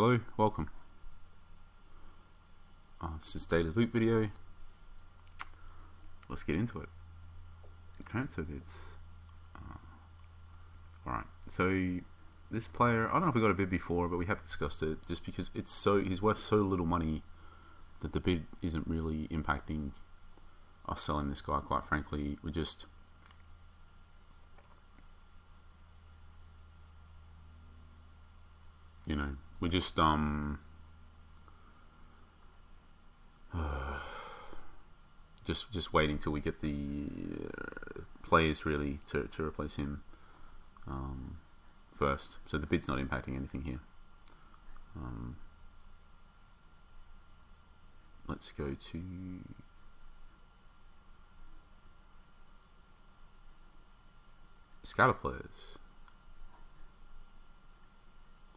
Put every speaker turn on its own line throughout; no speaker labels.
Hello, welcome. This is Daily Loot video. Let's get into it. Transfer bids. Alright, so this player, I don't know if we got a bid before, but we have discussed it just because he's worth so little money that the bid isn't really impacting us selling this guy, quite frankly. We're just just waiting till we get the players really to replace him first. So the bid's not impacting anything here. Let's go to scatter players.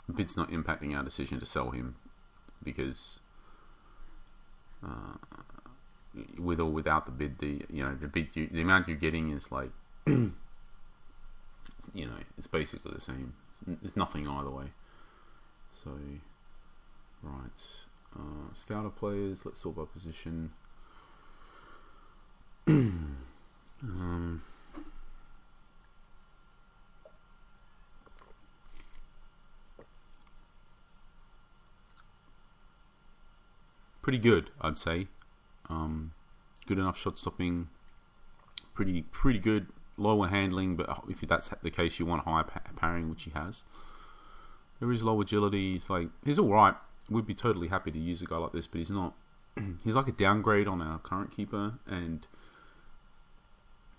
The bid's not impacting our decision to sell him because with or without the bid, the amount you're getting is like it's basically the same. It's nothing either way. So right, scouter players. Let's sort by position. Pretty good, I'd say. Good enough shot stopping. Pretty good. Lower handling, but if that's the case, you want higher parrying, which he has. There is low agility. It's like he's all right. We'd be totally happy to use a guy like this, but he's not. He's like a downgrade on our current keeper, and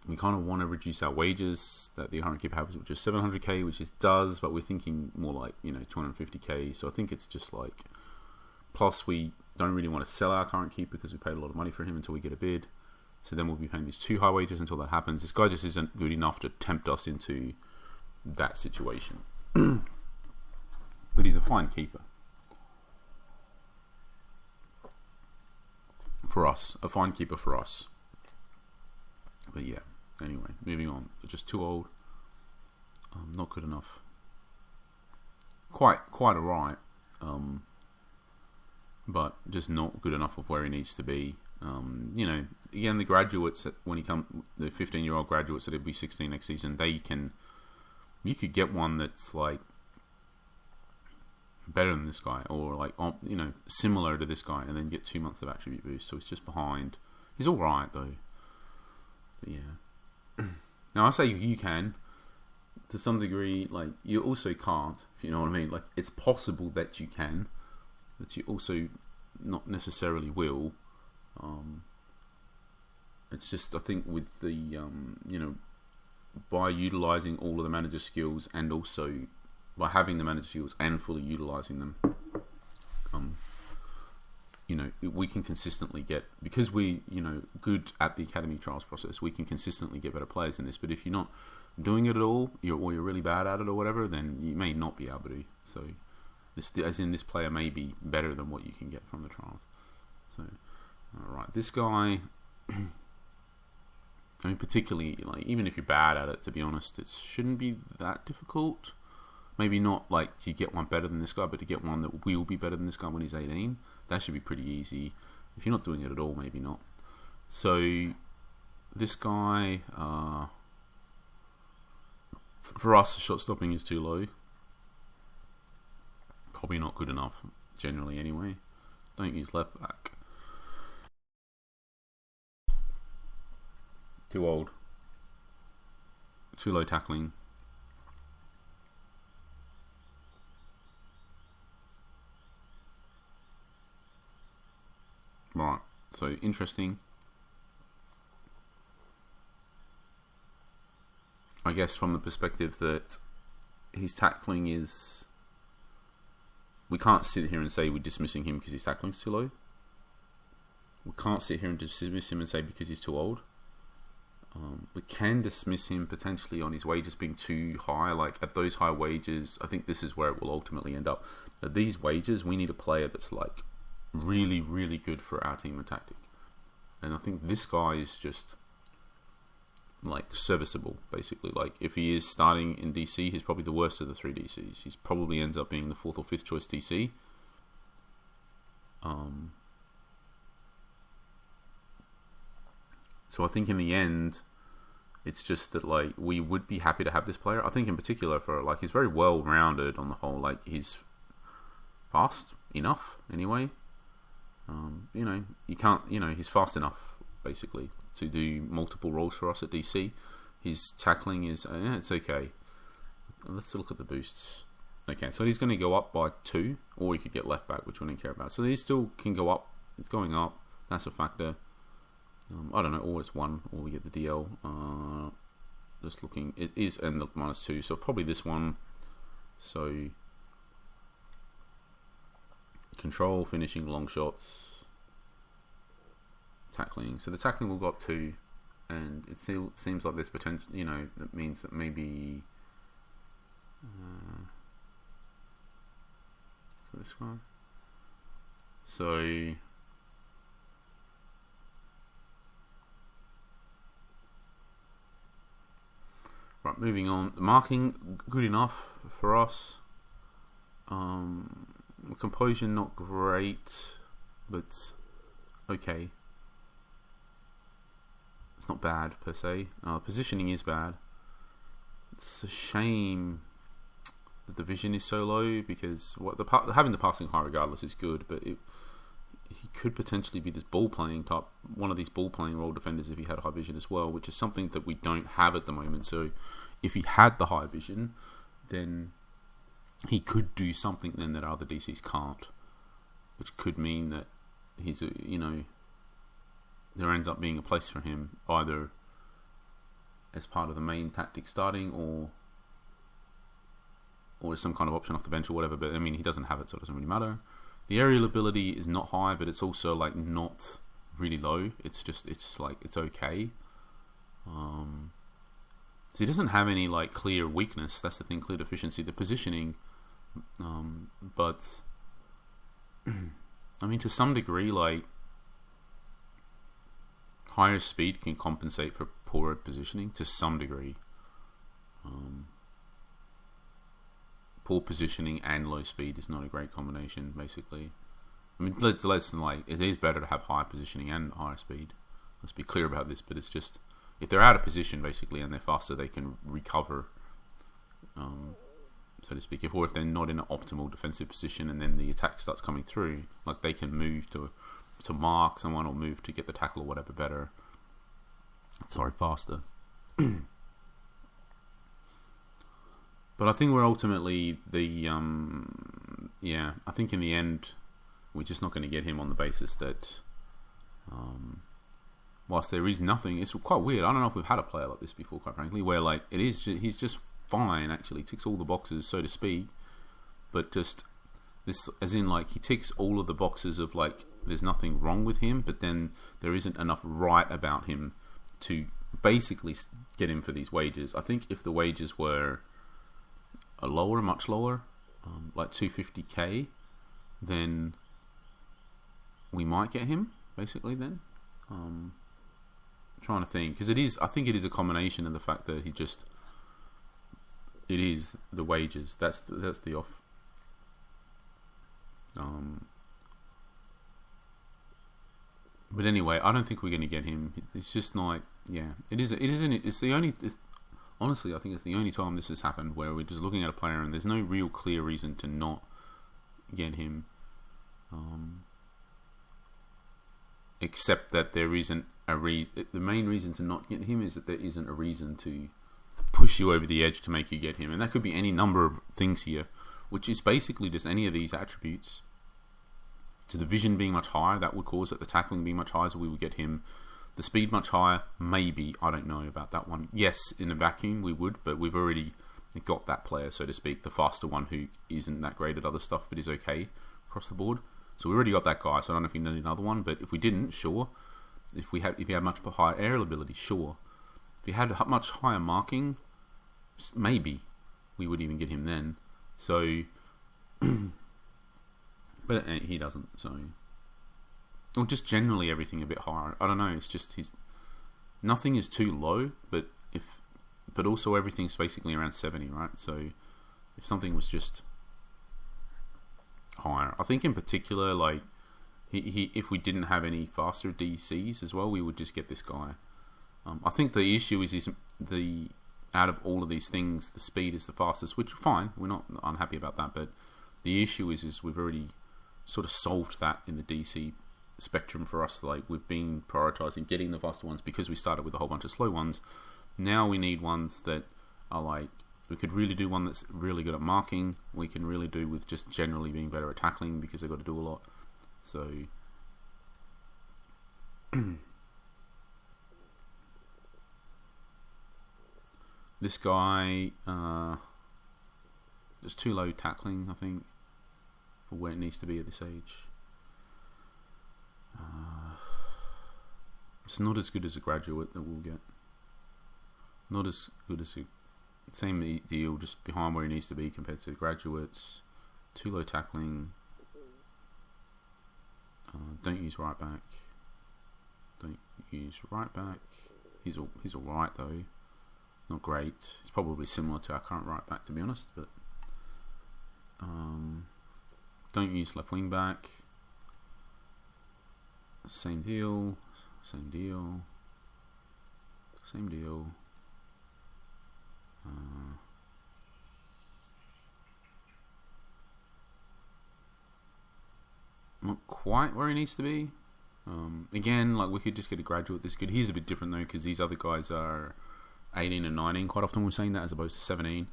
we kind of want to reduce our wages that the current keeper has, which is 700k, which it does, but we're thinking more like 250k. So I think it's just like. Plus, we don't really want to sell our current keeper because we paid a lot of money for him until we get a bid. So then we'll be paying these two high wages until that happens. This guy just isn't good enough to tempt us into that situation. But he's a fine keeper. For us. A fine keeper for us. But yeah. Anyway, moving on. Just too old. Not good enough. Quite alright. But just not good enough of where he needs to be. Again, the graduates the 15-year-old graduates that'll be 16 next season, you could get one that's like better than this guy, or like similar to this guy, and then get 2 months of attribute boost. So he's just behind. He's all right though. But yeah. Now I say you can, to some degree. Like you also can't. If you know what I mean. Like it's possible that you can. But you also not necessarily will. It's just, I think, with the by utilising all of the manager skills, and also by having the manager skills and fully utilising them, we can consistently get, because we good at the academy trials process, we can consistently get better players in this. But if you're not doing it at all, or you're really bad at it or whatever, then you may not be able to. So. This player may be better than what you can get from the trials. So, alright, this guy, particularly, like, even if you're bad at it, to be honest, it shouldn't be that difficult. Maybe not like you get one better than this guy, but to get one that will be better than this guy when he's 18, that should be pretty easy. If you're not doing it at all, maybe not. So, this guy, for us, the shot stopping is too low. Probably not good enough, generally anyway. Don't use left back. Too old. Too low tackling. Right, so interesting. I guess from the perspective that his tackling is... We can't sit here and say we're dismissing him because his tackling's too low. We can't sit here and dismiss him and say because he's too old. We can dismiss him potentially on his wages being too high. Like at those high wages, I think this is where it will ultimately end up. At these wages, we need a player that's like really, really good for our team and tactic. And I think this guy is just like serviceable, basically. Like if he is starting in DC, he's probably the worst of the three DCs. He probably ends up being the fourth or fifth choice DC, Um, so I think in the end, it's just that like we would be happy to have this player. I think in particular for like he's very well rounded on the whole. Like he's fast enough anyway. You can't. He's fast enough basically to do multiple roles for us at DC. His tackling is it's okay. Let's look at the boosts. Okay, so he's going to go up by 2, or he could get left back, which we don't care about. So he still can go up. It's going up. That's a factor. I don't know, or it's 1, or we get the DL. Just looking, it is and the -2, so probably this one. So control, finishing, long shots, tackling. So the tackling will go up 2, and it still seems like there's potential. That means that maybe. So this one. So right, moving on. The marking good enough for us. Composure not great, but okay. It's not bad per se. Positioning is bad. It's a shame the division is so low because having the passing high regardless is good, but he could potentially be this ball playing type, one of these ball playing role defenders if he had high vision as well, which is something that we don't have at the moment. So if he had the high vision, then he could do something then that other DCs can't, which could mean that he's there ends up being a place for him either as part of the main tactic starting or as some kind of option off the bench or whatever. But I mean, he doesn't have it, so it doesn't really matter. The aerial ability is not high, but it's also like not really low. It's okay. So he doesn't have any like clear weakness. That's the thing, clear deficiency. The positioning, but I mean, to some degree, like higher speed can compensate for poorer positioning to some degree. Poor positioning and low speed is not a great combination, basically. I mean, let's like it is better to have high positioning and higher speed. Let's be clear about this. But it's just if they're out of position, basically, and they're faster, they can recover, so to speak. If they're not in an optimal defensive position, and then the attack starts coming through, like they can move to mark someone or move to get the tackle or whatever better. Faster. But I think we're ultimately I think in the end we're just not going to get him on the basis that whilst there is nothing, it's quite weird. I don't know if we've had a player like this before, quite frankly, where like he's just fine, actually ticks all the boxes, so to speak, but just this, as in like he ticks all of the boxes of like there's nothing wrong with him, but then there isn't enough right about him to basically get him for these wages. I think if the wages were much lower, like 250k, then we might get him. Basically, then I'm trying to think, because I think it is a combination of the fact that it is the wages. That's the off. But anyway, I don't think we're going to get him. It's just like, honestly, I think it's the only time this has happened where we're just looking at a player and there's no real clear reason to not get him, except that there isn't the main reason to not get him is that there isn't a reason to push you over the edge to make you get him, and that could be any number of things here, which is basically just any of these attributes. So the vision being much higher, that would cause it. The tackling being much higher, so we would get him. The speed much higher, maybe. I don't know about that one. Yes, in a vacuum we would, but we've already got that player, so to speak, the faster one who isn't that great at other stuff, but is okay across the board. So we already got that guy, so I don't know if we need another one, but if we didn't, sure. If he had much higher aerial ability, sure. If he had much higher marking, maybe we would even get him then. So, but he doesn't, so... Or just generally everything a bit higher. I don't know. It's just nothing is too low, but also everything's basically around 70, right? So if something was just higher, I think in particular, like If we didn't have any faster DCs as well, we would just get this guy. I think the issue is the out of all of these things, the speed is the fastest, which fine, we're not unhappy about that, but the issue is we've already sort of solved that in the DC spectrum for us. Like, we've been prioritizing getting the faster ones because we started with a whole bunch of slow ones. Now we need ones that are like, we could really do one that's really good at marking. We can really do with just generally being better at tackling because they've got to do a lot. So this guy just too low tackling, I think, for where it needs to be at this age. It's not as good as a graduate that we'll get. Not as good as a same deal, just behind where he needs to be compared to the graduates. Too low tackling. Don't use right back. Don't use right back. He's all right though. Not great. It's probably similar to our current right back, to be honest. But don't use left wing back. Same deal. Same deal. Same deal. Not quite where he needs to be. Again, like, we could just get a graduate this good. He's a bit different though, because these other guys are 18 and 19. Quite often we're saying that, as opposed to 17.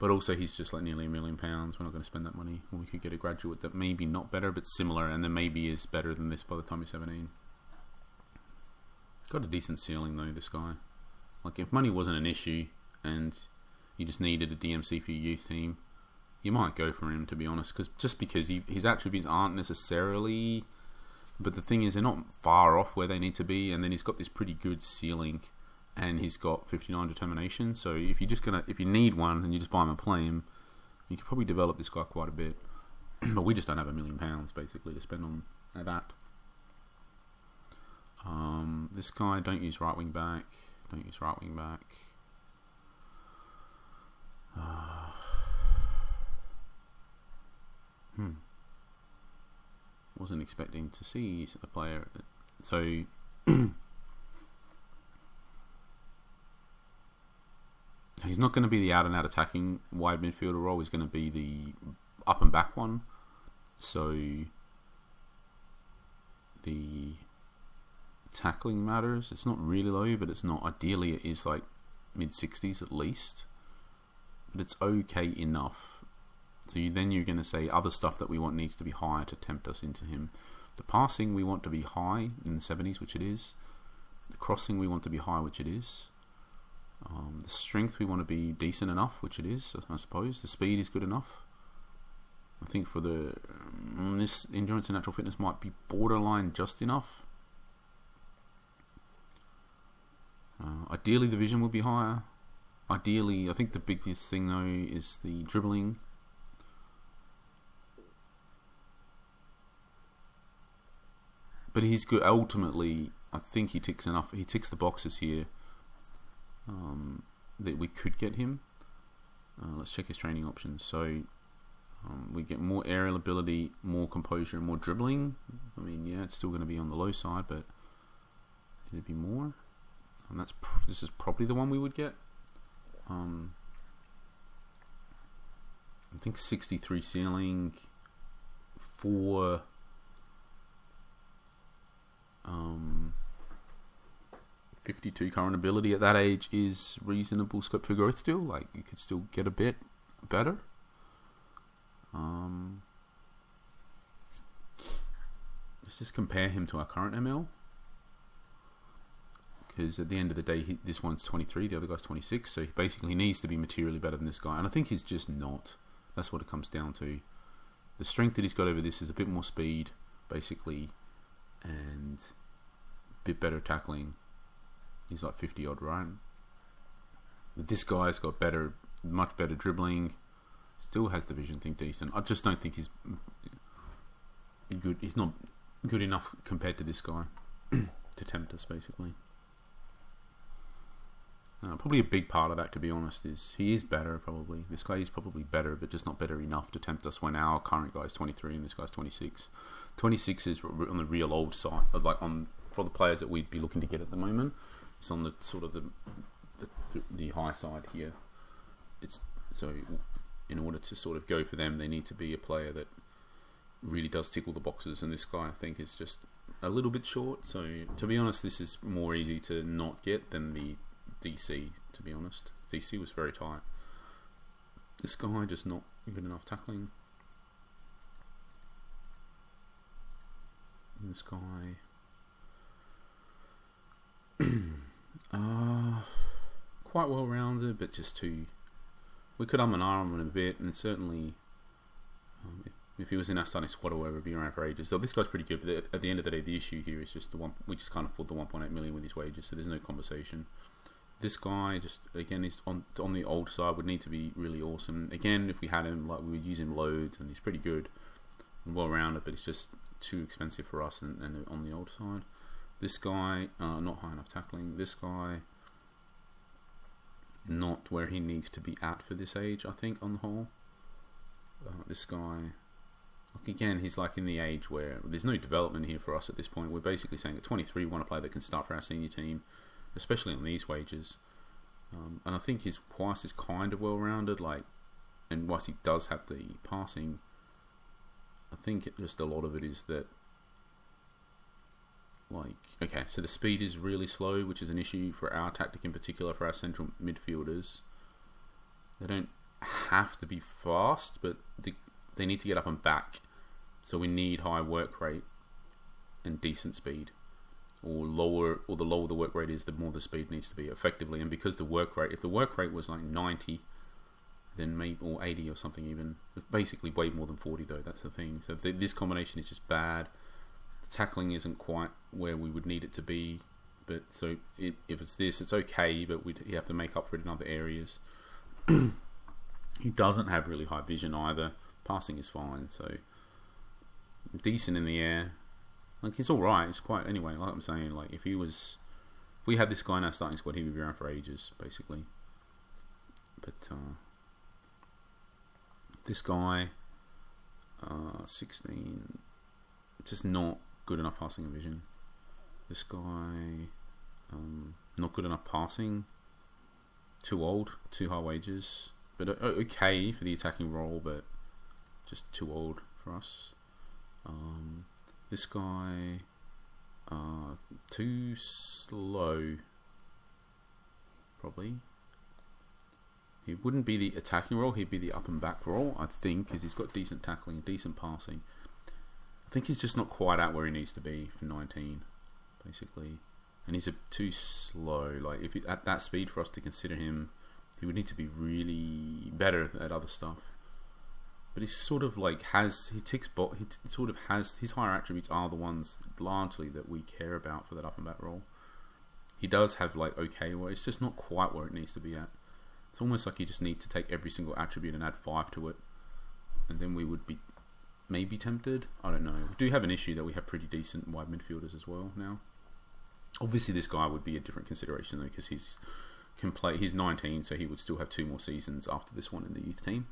But also he's just like nearly £1 million. We're not going to spend that money when we could get a graduate that maybe not better but similar, and then maybe is better than this by the time he's 17. Got a decent ceiling though, this guy. Like, if money wasn't an issue and you just needed a DMC for your youth team, you might go for him, to be honest, because his attributes aren't necessarily, but the thing is, they're not far off where they need to be, and then he's got this pretty good ceiling, and he's got 59 determination. So if you need one and you just buy him and play him, you could probably develop this guy quite a bit. But we just don't have £1 million basically to spend on that. This guy, don't use right wing back. Don't use right wing back. Wasn't expecting to see a player. So he's not going to be the out and out attacking wide midfielder role. He's going to be the up and back one. So the tackling matters. It's not really low, but it's not. Ideally, it is like mid-60s at least. But it's okay enough. So you're going to say other stuff that we want needs to be higher to tempt us into him. The passing we want to be high in the 70s, which it is. The crossing we want to be high, which it is. The strength we want to be decent enough, which it is, I suppose. The speed is good enough. I think for this endurance and natural fitness might be borderline just enough. Ideally, the vision would be higher. Ideally, I think the biggest thing though is the dribbling. But he's good. Ultimately, I think he ticks enough. He ticks the boxes here that we could get him. Let's check his training options. So we get more aerial ability, more composure, and more dribbling. I mean, yeah, it's still going to be on the low side, but it'd be more. And this is probably the one we would get. I think 63 ceiling for 52 current ability at that age is reasonable scope for growth still. Like, you could still get a bit better. Let's just compare him to our current ML. Because at the end of the day, this one's 23, the other guy's 26, so he basically needs to be materially better than this guy. And I think he's just not. That's what it comes down to. The strength that he's got over this is a bit more speed, basically, and a bit better tackling. He's like 50 odd, right? But this guy's got much better dribbling. Still has the vision thing decent. I just don't think he's good. He's not good enough compared to this guy to tempt us, basically. Probably a big part of that, to be honest, is he is better. Probably this guy is probably better, but just not better enough to tempt us when our current guy is 23 and this guy's 26. 26 is on the real old side, like for the players that we'd be looking to get at the moment. It's on the sort of the high side here. It's so in order to sort of go for them, they need to be a player that really does tick all the boxes, and this guy I think is just a little bit short. So to be honest, this is more easy to not get than the DC. To be honest, DC was very tight. This guy just not good enough tackling. And this guy, quite well rounded, but just too. We could and ah him a bit, and certainly, if he was in our starting squad or whatever, it'd be around for ages. Though this guy's pretty good, but at the end of the day, the issue here is just we just can't afford the 1.8 million with his wages, so there's no conversation. This guy, just again, is on the old side, would need to be really awesome. Again, if we had him, like we would use him loads, and he's pretty good and well rounded, but it's just too expensive for us and on the old side. This guy, not high enough tackling. This guy, not where he needs to be at for this age, I think, on the whole. This guy, like again, he's like in the age where there's no development here for us at this point. We're basically saying at 23 we want a player that can start for our senior team, especially on these wages. And I think his price is kind of well-rounded, like, and whilst he does have the passing, I think just a lot of it is that, like, okay, so the speed is really slow, which is an issue for our tactic in particular, for our central midfielders. They don't have to be fast, but they need to get up and back. So we need high work rate and decent speed. The lower the work rate is, the more the speed needs to be effectively. And because if the work rate was like 90, then maybe, or 80 or something even, basically way more than 40 though, that's the thing. So this combination is just bad. The tackling isn't quite where we would need it to be, but so if it's this, it's okay, but you have to make up for it in other areas. He doesn't have really high vision either. Passing is fine, so decent in the air. Like, he's all right. It's quite, anyway, like I'm saying, like if we had this guy in our starting squad, he would be around for ages, basically. But this guy, 16, just not good enough passing and vision. This guy, not good enough passing. Too old, too high wages, but okay for the attacking role, but just too old for us. This guy, too slow, probably. He wouldn't be the attacking role, he'd be the up and back role, I think, because he's got decent tackling, decent passing. I think he's just not quite at where he needs to be for 19, basically. And he's too slow. Like, if at that speed for us to consider him, he would need to be really better at other stuff. But he's sort of like his higher attributes are the ones largely that we care about for that up and back role. He does have like okay, well, it's just not quite where it needs to be at. It's almost like you just need to take every single attribute and add 5 to it, and then we would be maybe tempted. I don't know. We do have an issue that we have pretty decent wide midfielders as well now. Obviously, this guy would be a different consideration though, because he's 19, so he would still have 2 more seasons after this one in the youth team.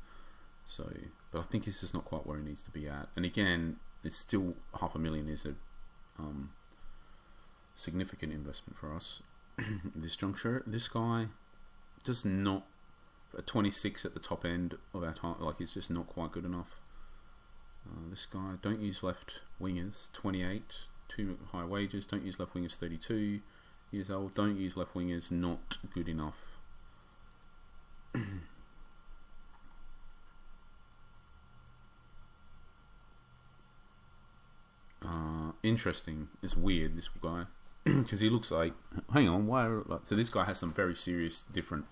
So, but I think it's just not quite where he needs to be at. And again, it's still $500,000 is a significant investment for us. This juncture, this guy does not, a 26 at the top end of our time, like it's just not quite good enough. This guy, don't use left wingers, 28, too high wages. Don't use left wingers, 32 years old. Don't use left wingers, not good enough. Interesting. It's weird, this guy, because he looks like. Hang on, why? So this guy has some very serious different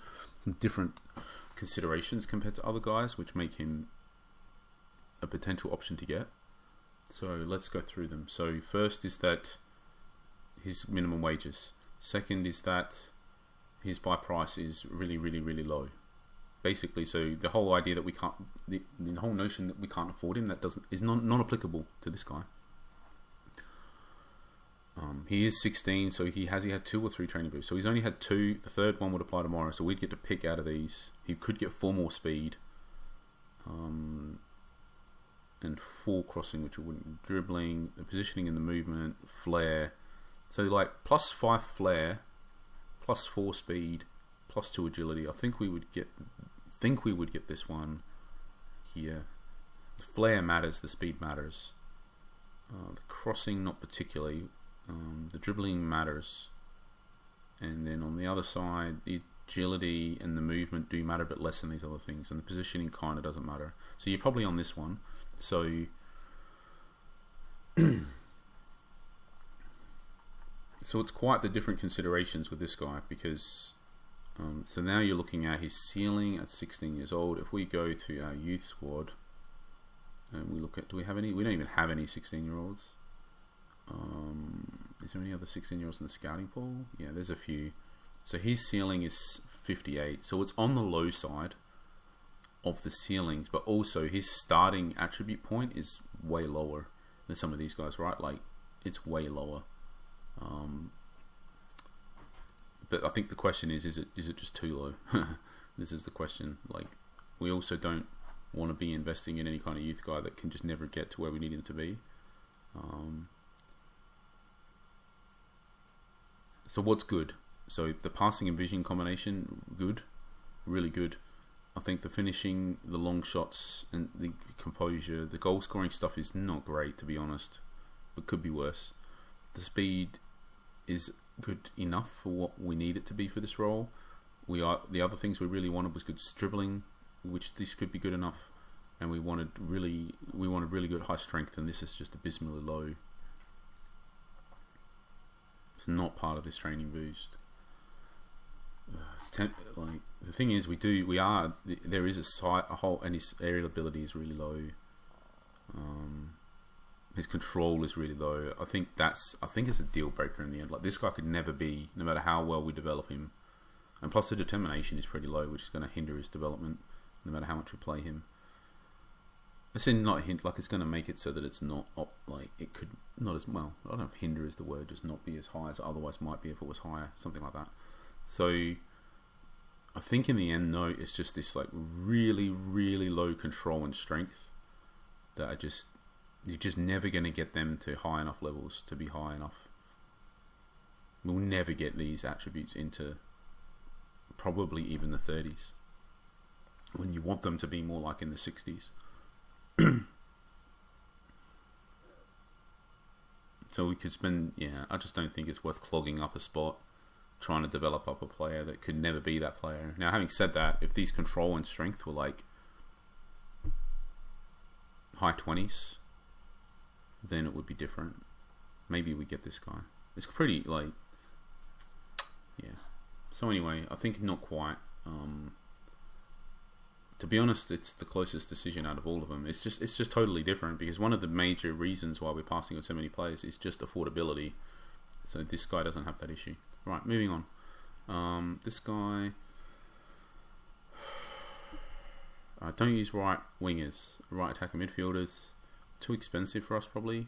considerations compared to other guys, which make him a potential option to get. So let's go through them. So first is that his minimum wages. Second is that his buy price is really, really, really low. Basically, so the whole idea that we can't, the whole notion that we can't afford him, that is non applicable to this guy. He is 16, so he had 2 or 3 training boosts. So he's only had 2. The third one would apply tomorrow, so we'd get to pick out of these. He could get 4 more speed, and 4 crossing, which wouldn't dribbling, the positioning and the movement, flair. So like +5 flair, +4 speed, +2 agility. I think we would get this one here. The flair matters, the speed matters. The crossing not particularly. The dribbling matters, and then on the other side, the agility and the movement do matter, but less than these other things, and the positioning kind of doesn't matter. So you're probably on this one. So, so it's quite the different considerations with this guy, because so now you're looking at his ceiling at 16 years old. If we go to our youth squad and we look at, do we have any? We don't even have any 16-year-olds. Is there any other 16-year-olds in the scouting pool? Yeah, there's a few. So his ceiling is 58. So it's on the low side of the ceilings, but also his starting attribute point is way lower than some of these guys, right? Like, it's way lower. But I think the question is it just too low? This is the question. Like, we also don't want to be investing in any kind of youth guy that can just never get to where we need him to be. So what's good? So the passing and vision combination, good, really good. I think the finishing, the long shots, and the composure, the goal scoring stuff is not great, to be honest, but could be worse. The speed is good enough for what we need it to be for this role. The other things we really wanted was good dribbling, which this could be good enough, and we wanted really good high strength, and this is just abysmally low. It's not part of this training boost. Like, the thing is, there is a whole, and his aerial ability is really low. His control is really low. I think it's a deal breaker in the end. Like, this guy could never be, no matter how well we develop him, and plus the determination is pretty low, which is going to hinder his development, no matter how much we play him. It's it's going to make it so that it's not like it could not as well. I don't know if hinder is the word, just not be as high as it otherwise might be if it was higher, something like that. So I think in the end, no, it's just this like really, really low control and strength that you're just never going to get them to high enough levels to be high enough. We'll never get these attributes into probably even the 30s, when you want them to be more like in the 60s. So we could spend, I just don't think it's worth clogging up a spot trying to develop up a player that could never be that player. Now, having said that, if these control and strength were like high 20s, then it would be different. Maybe we get this guy. It's pretty like, so anyway, I think not quite. To be honest, it's the closest decision out of all of them. It's just totally different, because one of the major reasons why we're passing on so many players is just affordability. So this guy doesn't have that issue. Right, moving on. This guy, don't use right wingers, right attacking midfielders. Too expensive for us probably.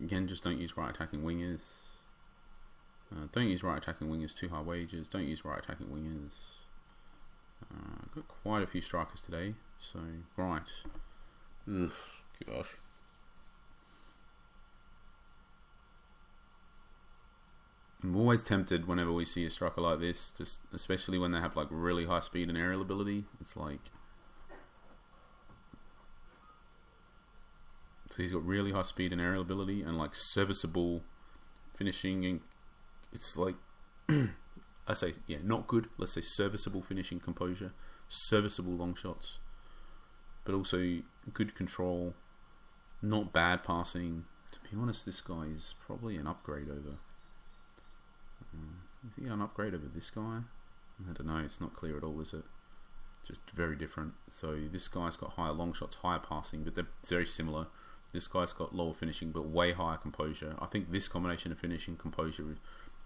Again, just don't use right attacking wingers. Don't use right attacking wingers, too high wages. Don't use right attacking wingers. Got quite a few strikers today, so right. Ugh, gosh. I'm always tempted whenever we see a striker like this, just especially when they have like really high speed and aerial ability. It's like, so he's got really high speed and aerial ability and like serviceable finishing, and it's like I say, not good. Let's say serviceable finishing, composure, serviceable long shots, but also good control, not bad passing. To be honest, this guy is probably an upgrade over. Is he an upgrade over this guy? I don't know. It's not clear at all, is it? Just very different. So this guy's got higher long shots, higher passing, but they're very similar. This guy's got lower finishing, but way higher composure. I think this combination of finishing composure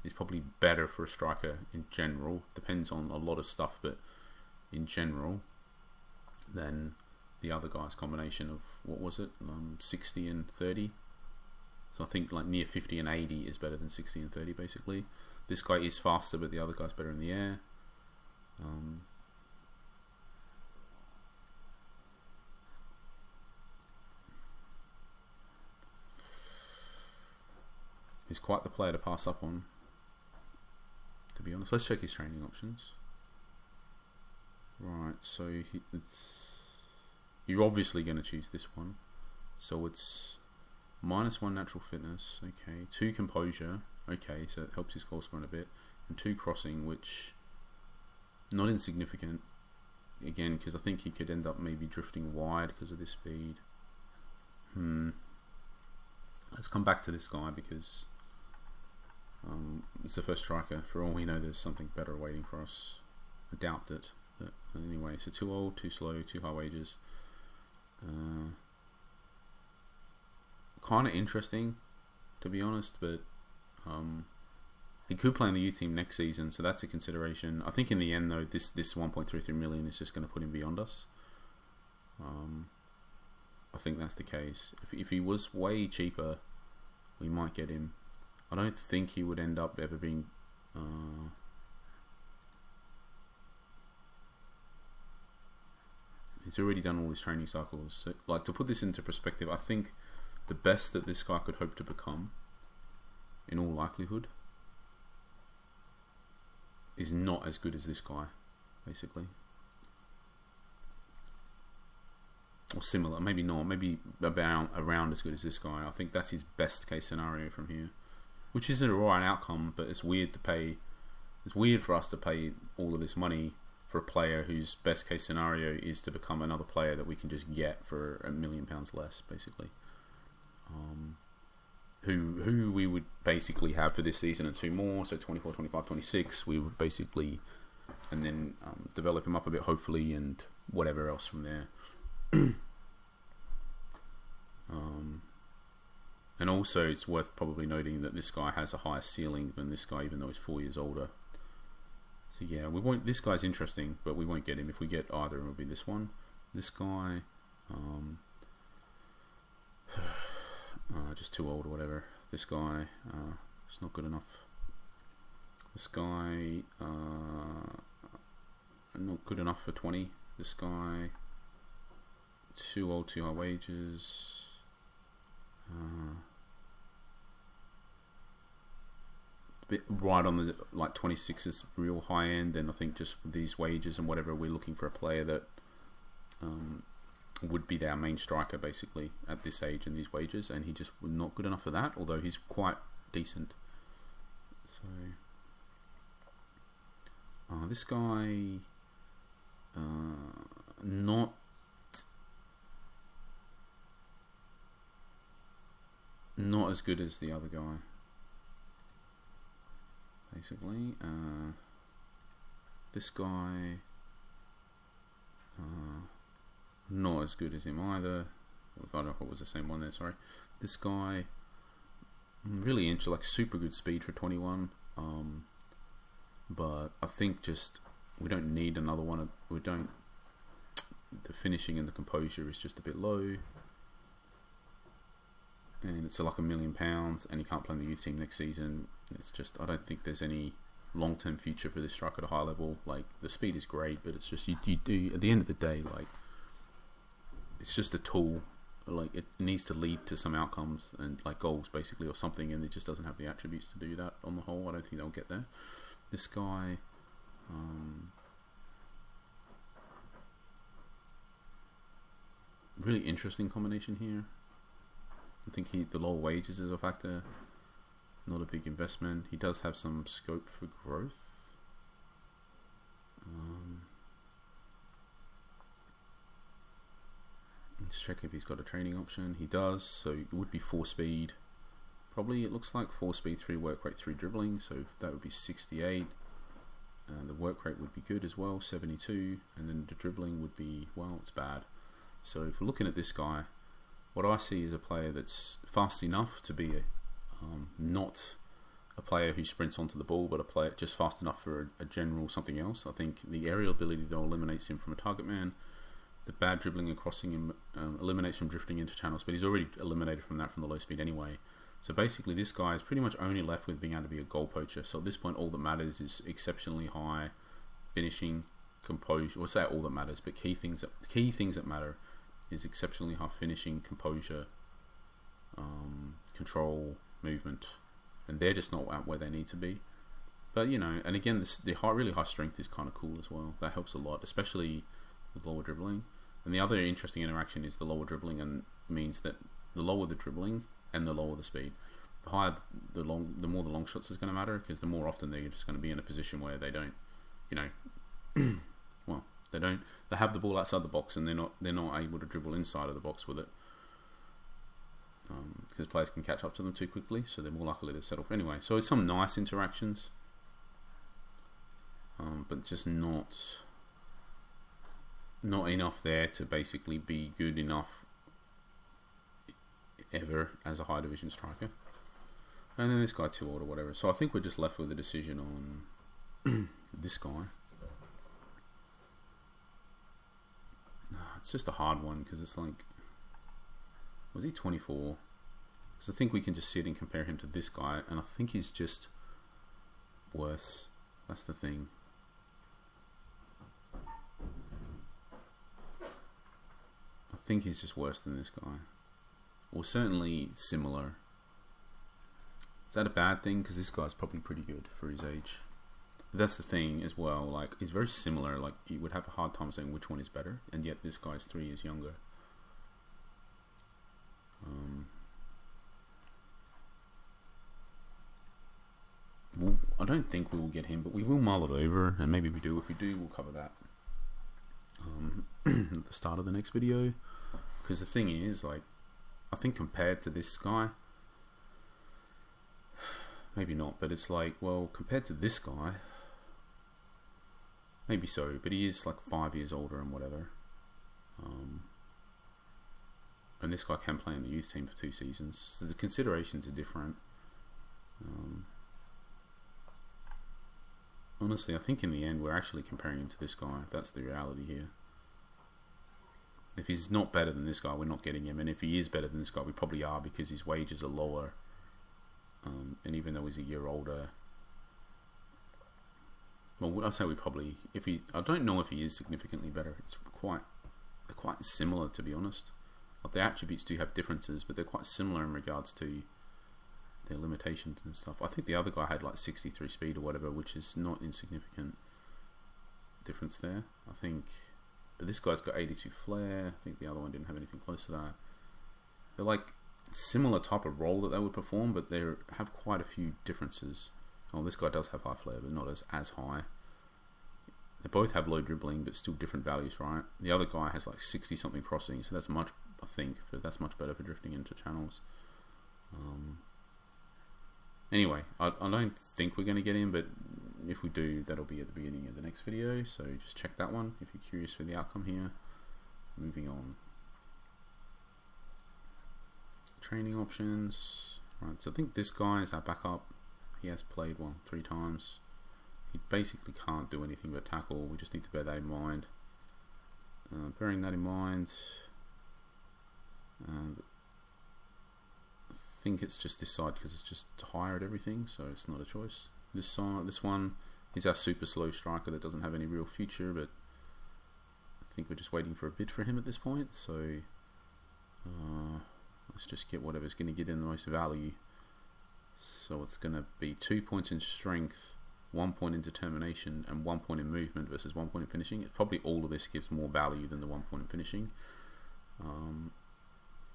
is probably better for a striker in general. Depends on a lot of stuff, but in general, than the other guy's combination of, what was it, 60 and 30. So I think like near 50 and 80 is better than 60 and 30 basically. This guy is faster, but the other guy's better in the air. He's quite the player to pass up on, to be honest. Let's check his training options. Right, so you're obviously going to choose this one. So it's -1 natural fitness, okay. 2 composure, okay, so it helps his goal scoring a bit. And 2 crossing, which, not insignificant, again, because I think he could end up maybe drifting wide because of this speed. Let's come back to this guy because it's the first striker. For all we know, there's something better waiting for us. I doubt it. But anyway, so too old, too slow, too high wages. Kind of interesting, to be honest, but he could play in the youth team next season, so that's a consideration. I think in the end, though, this 1.33 million is just going to put him beyond us. I think that's the case. If he was way cheaper, we might get him. I don't think he would end up ever being. He's already done all his training cycles. So, like, to put this into perspective, I think the best that this guy could hope to become, in all likelihood, is not as good as this guy, basically. Or similar, maybe not, maybe around as good as this guy. I think that's his best case scenario from here, which is an alright outcome, but it's weird to pay. It's weird for us to pay all of this money for a player whose best case scenario is to become another player that we can just get for £1 million less, basically. Who we would basically have for this season and 2 more, so 24, 25, 26, we would basically, and then develop him up a bit, hopefully, and whatever else from there. And also, it's worth probably noting that this guy has a higher ceiling than this guy, even though he's 4 years older. So yeah, we won't. This guy's interesting, but we won't get him. If we get either, it will be this one. This guy, just too old or whatever. This guy, it's not good enough. This guy, not good enough for 20. This guy, too old, too high wages. Bit right on the, like, 26 is real high end. Then I think just these wages and whatever, we're looking for a player that would be our main striker basically at this age and these wages, and he just was not good enough for that, although he's quite decent. So this guy, not as good as the other guy, basically. This guy, not as good as him either. I don't know if it was the same one there, sorry. This guy, really into, like, super good speed for 21. But I think just we don't need another one. We don't. The finishing and the composure is just a bit low. And it's like £1 million, and he can't play in the youth team next season. It's just, I don't think there's any long-term future for this striker at a high level. Like, the speed is great, but it's just, you do, at the end of the day, like, it's just a tool. Like, it needs to lead to some outcomes and, like, goals basically or something, and it just doesn't have the attributes to do that on the whole. I don't think they'll get there. This guy, really interesting combination here. I think the lower wages is a factor, not a big investment. He does have some scope for growth. Let's check if he's got a training option. He does, so it would be 4 speed. Probably, it looks like 4 speed, 3 work rate, 3 dribbling, so that would be 68. The work rate would be good as well, 72, and then the dribbling would be, well, it's bad. So if we're looking at this guy, what I see is a player that's fast enough to be not a player who sprints onto the ball, but a player just fast enough for a general something else. I think the aerial ability, though, eliminates him from a target man. the bad dribbling and crossing eliminates from drifting into channels, but he's already eliminated from that from the low speed anyway. So basically, this guy is pretty much only left with being able to be a goal poacher. So at this point, all that matters is exceptionally high finishing, composure. We'll say all that matters, but key things that matter is exceptionally high finishing, composure, control, movement, and they're just not at where they need to be. But you know, and again, the really high strength is kind of cool as well. That helps a lot, especially with lower dribbling. And the other interesting interaction is the lower dribbling, and means that the lower the dribbling and the lower the speed, the higher the more the long shots is going to matter, because the more often they're just going to be in a position where they don't, you know, well, they have the ball outside the box and they're not able to dribble inside of the box with it, because players can catch up to them too quickly, so they're more likely to settle. Anyway, so it's some nice interactions, but just not enough there to basically be good enough ever as a high division striker. And then this guy too old or whatever. So I think we're just left with a decision on this guy. It's just a hard one, because it's like, was he 24? Because I think we can just sit and compare him to this guy, and I think he's just worse. That's the thing. I think he's just worse than this guy. Or certainly similar. Is that a bad thing? Because this guy's probably pretty good for his age. But that's the thing as well. Like, he's very similar. Like, you would have a hard time saying which one is better. And yet this guy's 3 years younger. I don't think we will get him, but we will mull it over. And maybe we do. If we do, we'll cover that at the start of the next video. Because the thing is, like, I think compared to this guy, maybe not, but it's like, well, compared to this guy, maybe so, but he is like 5 years older and whatever. And this guy can play in the youth team for 2 seasons, so the considerations are different. Honestly, I think in the end we're actually comparing him to this guy, if that's the reality here. If he's not better than this guy, we're not getting him. And if he is better than this guy, we probably are, because his wages are lower. And even though he's a year older, well, I'd say we probably, I don't know if he is significantly better. They're quite similar, to be honest. Like, the attributes do have differences, but they're quite similar in regards to their limitations and stuff. I think the other guy had like 63 speed or whatever, which is not insignificant difference there, I think. But this guy's got 82 flair. I think the other one didn't have anything close to that. They're like similar type of role that they would perform, but they have quite a few differences. Oh, this guy does have high flair, but not as high. They both have low dribbling, but still different values, right? The other guy has like 60 something crossing, so that's much, I think, that's much better for drifting into channels. Anyway, I don't think we're going to get in, but if we do, that'll be at the beginning of the next video, so just check that one if you're curious for the outcome here. Moving on. Training options. Right, so I think this guy is our backup. He has played 3 times. He basically can't do anything but tackle. We just need to bear that in mind. Bearing that in mind, I think it's just this side because it's just higher at everything, so it's not a choice. This one is our super slow striker that doesn't have any real future, but I think we're just waiting for a bid for him at this point. So let's just get whatever's going to get in the most value. So it's going to be 2 points in strength, 1 point in determination, and 1 point in movement versus 1 point in finishing. Probably all of this gives more value than the 1 point in finishing.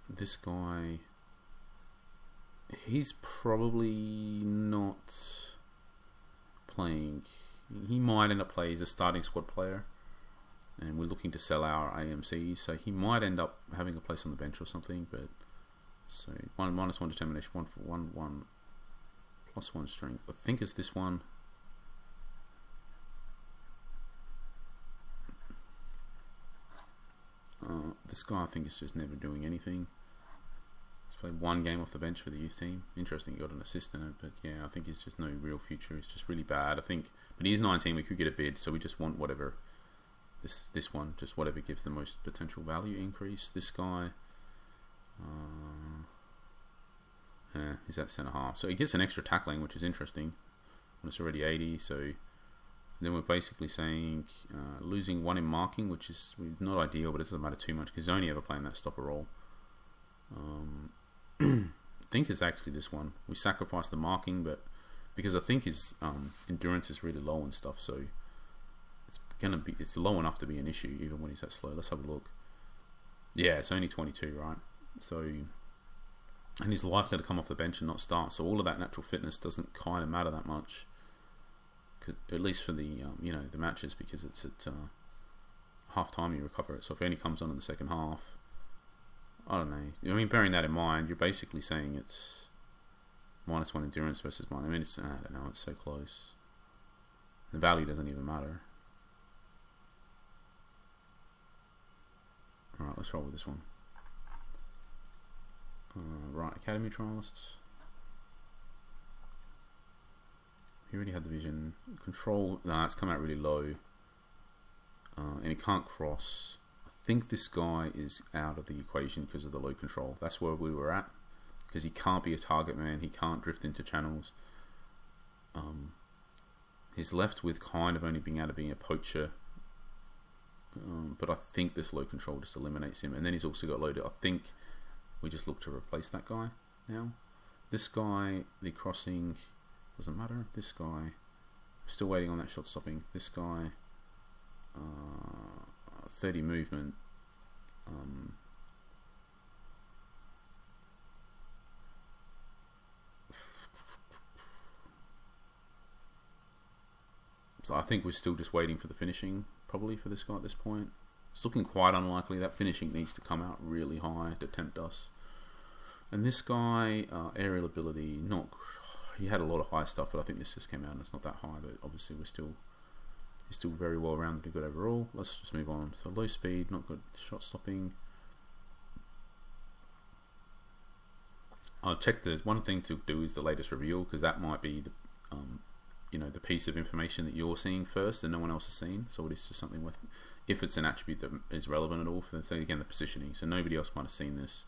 This guy, he's probably not playing. He might end up playing as a starting squad player, and we're looking to sell our AMCs, so he might end up having a place on the bench or something. But so -1 determination, 1 +1 strength. I think it's this one. This guy, I think, is just never doing anything. He's played 1 game off the bench for the youth team. Interesting, he got an assist in it, but yeah, I think he's just no real future. He's just really bad, I think. But he is 19, we could get a bid, so we just want whatever this one, just whatever gives the most potential value increase. This guy, he's at centre half, so he gets an extra tackling, which is interesting. And it's already 80, so then we're basically saying losing 1 in marking, which is not ideal, but it doesn't matter too much because he's only ever playing that stopper role. I think it's actually this one. We sacrifice the marking, but because I think his endurance is really low and stuff, so it's low enough to be an issue even when he's that slow. Let's have a look. Yeah, it's only 22, right? So, and he's likely to come off the bench and not start. So all of that natural fitness doesn't kind of matter that much, at least for the the matches, because it's at half time you recover it. So if he only comes on in the second half, I don't know. I mean, bearing that in mind, you're basically saying it's -1 endurance versus mine. I mean, I don't know. It's so close. The value doesn't even matter. Alright, let's roll with this one. Right, Academy Trialists. He already had the vision. Control, no, it's come out really low. And he can't cross. I think this guy is out of the equation because of the low control. That's where we were at. Because he can't be a target man. He can't drift into channels. He's left with kind of only being able to be a poacher. But I think this low control just eliminates him. And then he's also got loaded. I think we just look to replace that guy now. This guy, the crossing, doesn't matter. This guy, still waiting on that shot stopping. This guy, 30 movement. So I think we're still just waiting for the finishing, probably, for this guy at this point. It's looking quite unlikely. That finishing needs to come out really high to tempt us. And this guy, aerial ability, he had a lot of high stuff, but I think this just came out and it's not that high. But obviously he's still very well rounded and good overall. Let's just move on. So low speed, not good shot stopping. I'll check the one thing to do is the latest reveal, because that might be the the piece of information that you're seeing first and no one else has seen. So it is just something with, if it's an attribute that is relevant at all, for again the positioning. So nobody else might have seen this.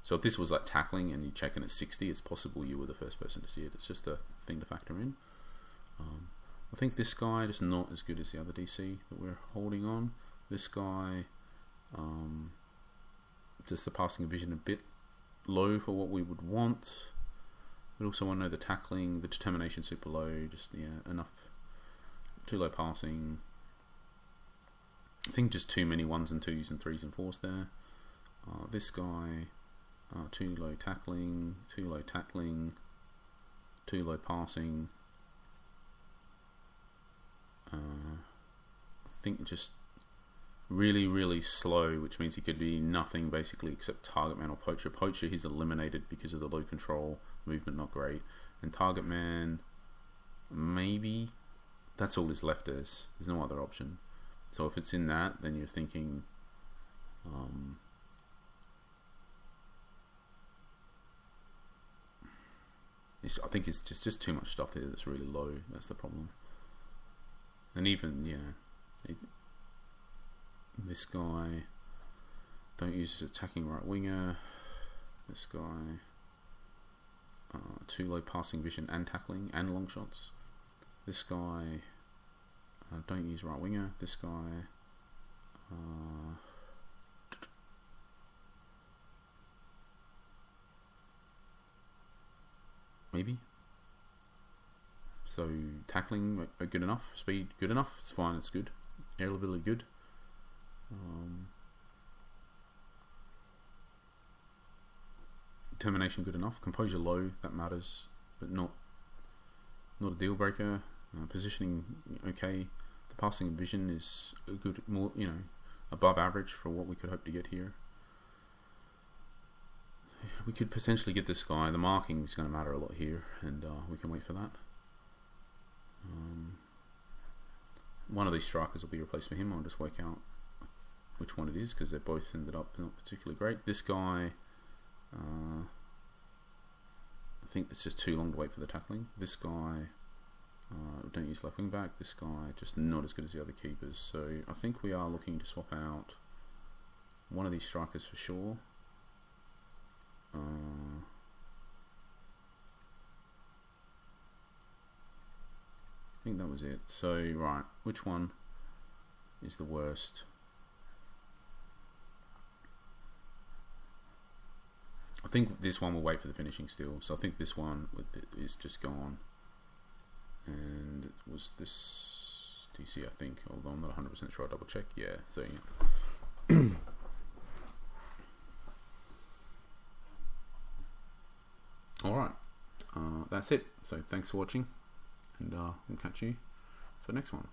So if this was like tackling and you check in at 60, it's possible you were the first person to see it. It's just a thing to factor in. I think this guy is not as good as the other DC that we're holding on. This guy, just the passing of vision a bit low for what we would want. But also want to know the tackling, the determination super low, just enough, too low passing. I think just too many 1s and 2s and 3s and 4s there. This guy, too low tackling, too low passing. I think just really, really slow, which means he could be nothing basically except target man or poacher. Poacher, he's eliminated because of the low control, movement not great, and target man, maybe that's all he's left as. There's no other option. So if it's in that, then you're thinking, I think it's just too much stuff there that's really low. That's the problem. And even this guy, don't use his attacking right winger. This guy, too low passing vision and tackling and long shots. This guy, don't use right winger. This guy, maybe. So tackling good enough, speed good enough. It's fine. It's good. Aerial ability good. Determination good enough. Composure low, that matters, but not a deal breaker. Positioning okay. The passing and vision is a good, more above average for what we could hope to get here. We could potentially get this guy. The marking is going to matter a lot here, and we can wait for that. One of these strikers will be replaced for him. I'll just work out which one it is, because they both ended up not particularly great. This guy, I think it's just too long to wait for the tackling. This guy, Don't use left wing back. This guy just not as good as the other keepers. So I think we are looking to swap out one of these strikers for sure. I think that was it. So right, which one is the worst? I think this one will wait for the finishing still. So I think this one is just gone. And it was this DC, I think. Although I'm not 100% sure. I'll double check. Yeah, so yeah. Alright. That's it. So thanks for watching. And we'll catch you for the next one.